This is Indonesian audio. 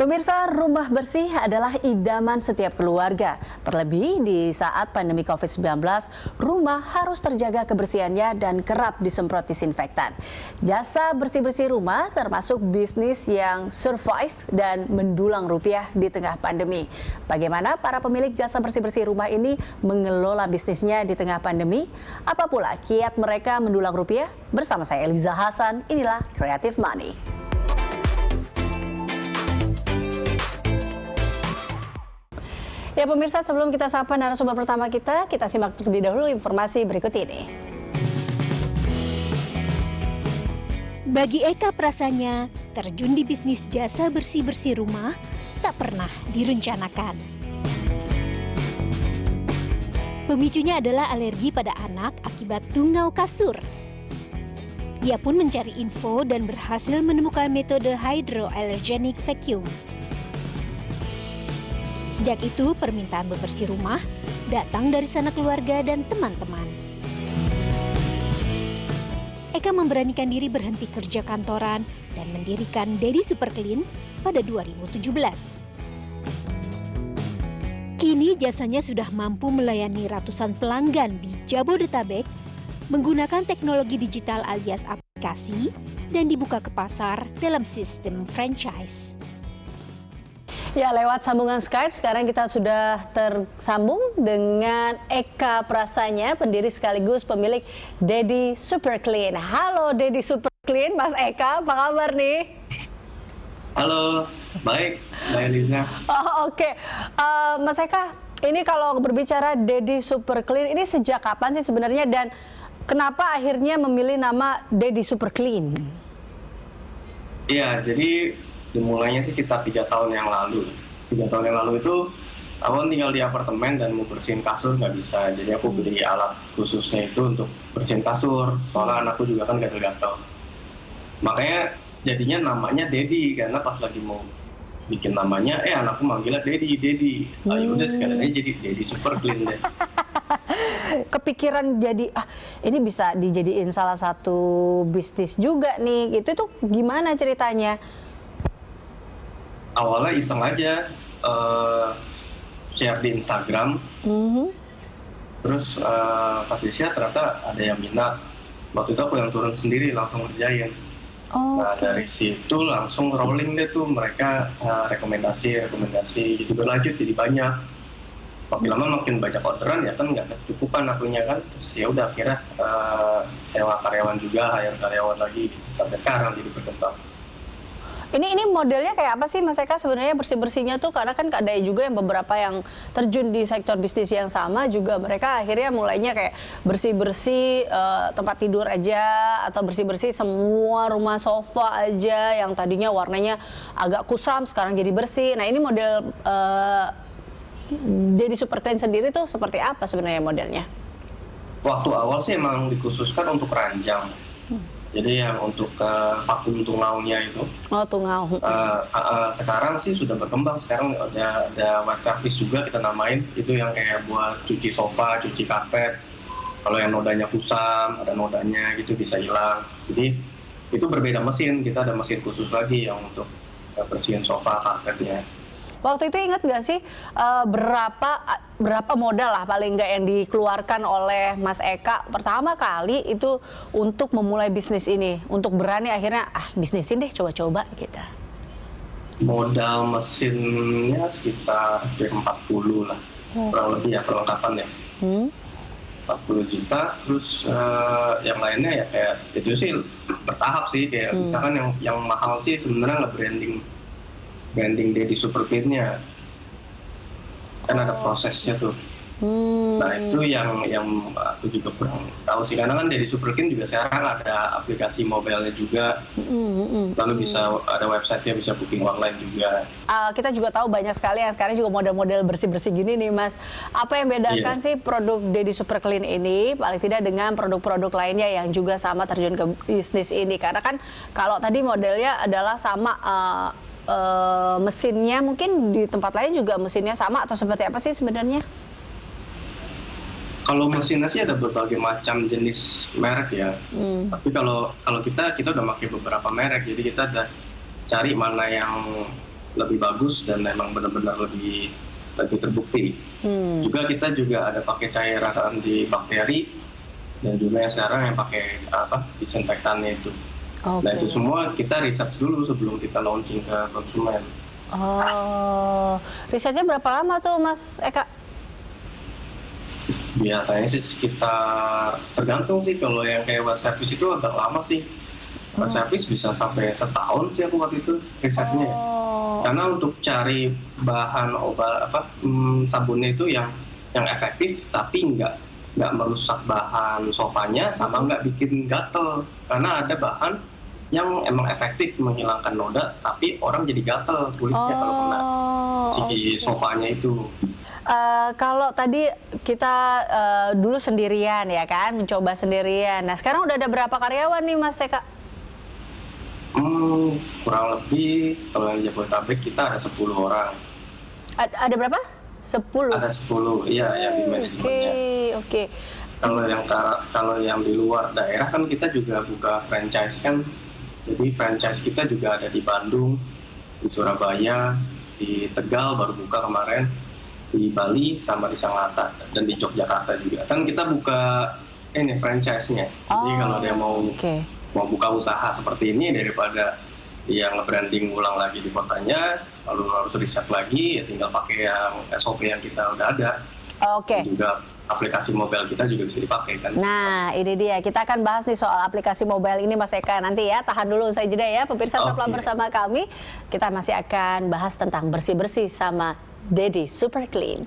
Pemirsa, rumah bersih adalah idaman setiap keluarga. Terlebih di saat pandemi COVID-19, rumah harus terjaga kebersihannya dan kerap disemprot disinfektan. Jasa bersih-bersih rumah termasuk bisnis yang survive dan mendulang rupiah di tengah pandemi. Bagaimana para pemilik jasa bersih-bersih rumah ini mengelola bisnisnya di tengah pandemi? Apa pula kiat mereka mendulang rupiah? Bersama saya Eliza Hasan, inilah Creative Money. Ya pemirsa, sebelum kita sapa narasumber pertama kita simak terlebih dahulu informasi berikut ini. Bagi Eka Prasanya, terjun di bisnis jasa bersih-bersih rumah tak pernah direncanakan. Pemicunya adalah alergi pada anak akibat tungau kasur. Ia pun mencari info dan berhasil menemukan metode hydroallergenic vacuum. Sejak itu, permintaan bebersih rumah datang dari sanak keluarga dan teman-teman. Eka memberanikan diri berhenti kerja kantoran dan mendirikan Dedi Super Clean pada 2017. Kini jasanya sudah mampu melayani ratusan pelanggan di Jabodetabek menggunakan teknologi digital alias aplikasi dan dibuka ke pasar dalam sistem franchise. Ya, lewat sambungan Skype sekarang kita sudah tersambung dengan Eka Prasanya, pendiri sekaligus pemilik Dedi Super Clean. Halo Dedi Super Clean, Mas Eka, apa kabar nih? Halo, baik, Mbak Eliza. Oh, oke. Mas Eka, ini kalau berbicara Dedi Super Clean, ini sejak kapan sih sebenarnya dan kenapa akhirnya memilih nama Dedi Super Clean? Iya, jadi dimulainya sih kita 3 tahun yang lalu. 3 tahun yang lalu itu aku kan tinggal di apartemen dan mau bersihin kasur nggak bisa. Jadi aku beli alat khususnya itu untuk bersihin kasur. Soalnya anakku juga kan gatel-gatel. Makanya jadinya namanya Dedi karena pas lagi mau bikin namanya, anakku manggilnya Dedi. Udah sekalian aja jadi Dedi Super Clean deh. Kepikiran jadi ini bisa dijadiin salah satu bisnis juga nih. Itu tuh gimana ceritanya? Awalnya iseng aja share di Instagram, terus pas di-share ternyata ada yang minat. Waktu itu aku yang turun sendiri langsung ngerjain. Nah dari situ langsung rolling deh tuh mereka rekomendasi gitu berlanjut jadi banyak. Makin lama makin banyak orderan ya kan nggak kecukupan akunya kan. Terus ya udah akhirnya sewa karyawan juga, hire karyawan lagi sampai sekarang jadi berkembang. Ini modelnya kayak apa sih Mas Eka sebenarnya bersih-bersihnya tuh, karena kan ada juga yang beberapa yang terjun di sektor bisnis yang sama juga mereka akhirnya mulainya kayak bersih-bersih tempat tidur aja atau bersih-bersih semua rumah sofa aja yang tadinya warnanya agak kusam sekarang jadi bersih. Nah ini model Dedi Super Clean sendiri tuh seperti apa sebenarnya modelnya? Waktu awal sih emang dikhususkan untuk ranjang. Jadi yang untuk vakum tungaunya itu. Oh, tungau. Sekarang sih sudah berkembang. Sekarang ada white service juga kita namain. Itu yang kayak buat cuci sofa, cuci karpet. Kalau yang nodanya kusam, ada nodanya gitu bisa hilang. Jadi itu berbeda mesin. Kita ada mesin khusus lagi yang untuk bersihin sofa, karpetnya. Waktu itu ingat nggak sih berapa modal lah paling nggak yang dikeluarkan oleh Mas Eka pertama kali itu untuk memulai bisnis ini, untuk berani akhirnya bisnisin deh coba-coba gitu? Modal mesinnya sekitar 40 lah, kurang lebih ya perlengkapan ya. 40 juta, terus yang lainnya ya kayak itu sih bertahap sih, kayak misalkan yang mahal sih sebenarnya branding Dedi Super Clean-nya kan ada prosesnya tuh. Nah itu yang aku juga kurang tahu sih, karena kan Dedi Super Clean juga sekarang ada aplikasi mobile-nya juga, lalu bisa ada website-nya, bisa booking online juga. Kita juga tahu banyak sekali yang sekarang juga model-model bersih-bersih gini nih Mas. Apa yang bedakan sih produk Dedi Super Clean ini paling tidak dengan produk-produk lainnya yang juga sama terjun ke bisnis ini? Karena kan kalau tadi modelnya adalah sama mesinnya, mungkin di tempat lain juga mesinnya sama atau seperti apa sih sebenarnya? Kalau mesinnya sih ada berbagai macam jenis merek ya. Tapi kalau kita udah pakai beberapa merek, jadi kita udah cari mana yang lebih bagus dan memang benar-benar lebih terbukti. Juga kita juga ada pakai cairan anti bakteri dan juga yang sekarang yang pakai disinfektannya itu. Nah itu semua kita research dulu sebelum kita launching ke konsumen. Oh, risetnya berapa lama tuh Mas Eka? Biasanya sih sekitar, tergantung sih, kalau yang kayak web service itu agak lama sih. Web service bisa sampai setahun sih aku waktu itu risetnya. Karena untuk cari bahan obat sabunnya itu yang efektif tapi nggak merusak bahan sofanya sama nggak bikin gatel. Karena ada bahan yang emang efektif menghilangkan noda tapi orang jadi gatel kulitnya kalau kena si sofanya itu. Kalau tadi kita dulu sendirian ya kan, mencoba sendirian. Nah sekarang udah ada berapa karyawan nih Mas Eka? Kurang lebih kalau yang Jabodetabek kita ada 10 orang. Ada berapa? 10? Ada 10, iya yang di manajemennya. Oke. Kalau yang di luar daerah kan kita juga buka franchise kan. Jadi franchise kita juga ada di Bandung, di Surabaya, di Tegal baru buka kemarin, di Bali sama di Sangatta dan di Yogyakarta juga. Kan kita buka ini franchise-nya. Jadi kalau dia mau buka usaha seperti ini daripada yang nge-branding ulang lagi di kotanya, lalu harus riset lagi, ya tinggal pakai yang SOP yang kita udah ada. Juga aplikasi mobile kita juga bisa dipakai kan. Nah ini dia, kita akan bahas nih soal aplikasi mobile ini Mas Eka nanti ya. Tahan dulu usai jeda ya, pemirsa tetaplah bersama kami. Kita masih akan bahas tentang bersih-bersih sama Dedi Super Clean.